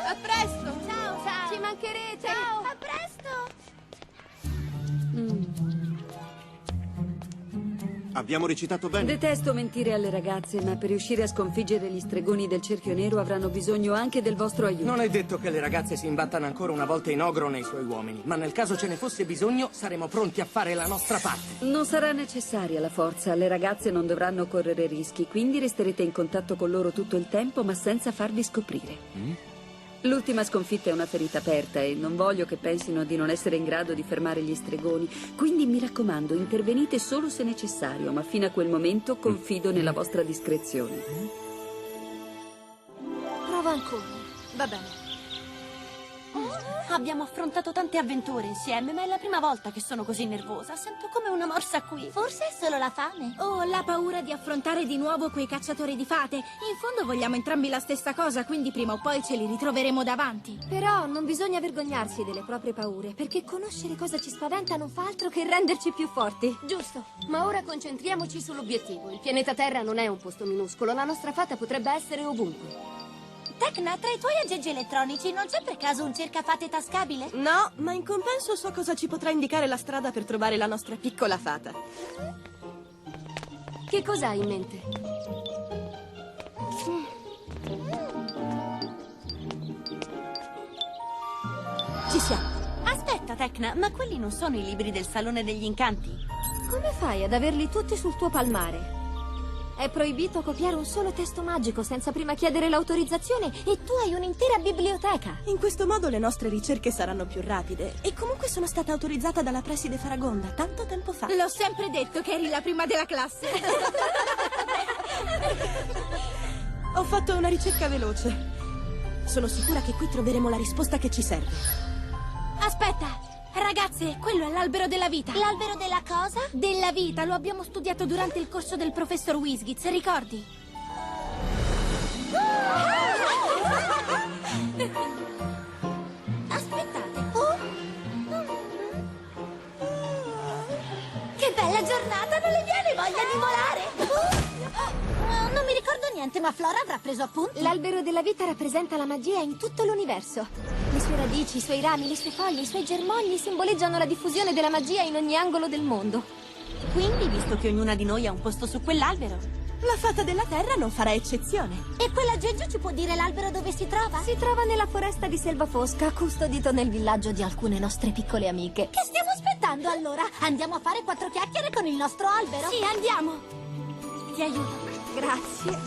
A presto! Ciao, ciao. Ci mancherete! Ciao. A presto. Abbiamo recitato bene. Detesto mentire alle ragazze, ma per riuscire a sconfiggere gli stregoni del cerchio nero avranno bisogno anche del vostro aiuto. Non è detto che le ragazze si imbattano ancora una volta in Ogro nei suoi uomini, ma nel caso ce ne fosse bisogno saremo pronti a fare la nostra parte. Non sarà necessaria la forza, le ragazze non dovranno correre rischi, quindi resterete in contatto con loro tutto il tempo, ma senza farvi scoprire. L'ultima sconfitta è una ferita aperta e non voglio che pensino di non essere in grado di fermare gli stregoni, quindi mi raccomando, intervenite solo se necessario, ma fino a quel momento confido nella vostra discrezione. Prova ancora. Va bene. Abbiamo affrontato tante avventure insieme, ma è la prima volta che sono così nervosa. Sento come una morsa qui. Forse è solo la fame. Oh, la paura di affrontare di nuovo quei cacciatori di fate. In fondo vogliamo entrambi la stessa cosa, quindi prima o poi ce li ritroveremo davanti. Però non bisogna vergognarsi delle proprie paure, perché conoscere cosa ci spaventa non fa altro che renderci più forti. Giusto, ma ora concentriamoci sull'obiettivo. Il pianeta Terra non è un posto minuscolo, la nostra fata potrebbe essere ovunque. Tecna, tra i tuoi aggeggi elettronici non c'è per caso un cercafate tascabile? No, ma in compenso so cosa ci potrà indicare la strada per trovare la nostra piccola fata. Che cosa hai in mente? Ci siamo. Aspetta, Tecna, ma quelli non sono i libri del Salone degli Incanti? Come fai ad averli tutti sul tuo palmare? È proibito copiare un solo testo magico senza prima chiedere l'autorizzazione e tu hai un'intera biblioteca. In questo modo le nostre ricerche saranno più rapide. E comunque sono stata autorizzata dalla preside Faragonda tanto tempo fa. L'ho sempre detto che eri la prima della classe. Ho fatto una ricerca veloce. Sono sicura che qui troveremo la risposta che ci serve. Aspetta! Ragazze, quello è l'albero della vita. L'albero della cosa? Della vita, lo abbiamo studiato durante il corso del professor Wizgitz, ricordi? Aspettate. Che bella giornata, non le viene voglia di volare? Non mi ricordo niente, ma Flora avrà preso appunti. L'albero della vita rappresenta la magia in tutto l'universo. Le sue radici, i suoi rami, le sue foglie, i suoi germogli simboleggiano la diffusione della magia in ogni angolo del mondo. Quindi, visto che ognuna di noi ha un posto su quell'albero, La fata della terra non farà eccezione. E quell'aggeggio ci può dire l'albero dove si trova? Si trova nella foresta di Selva Fosca, custodito nel villaggio di alcune nostre piccole amiche. Che stiamo aspettando allora? Andiamo a fare 4 chiacchiere con il nostro albero? Sì, andiamo! Ti aiuto. Grazie.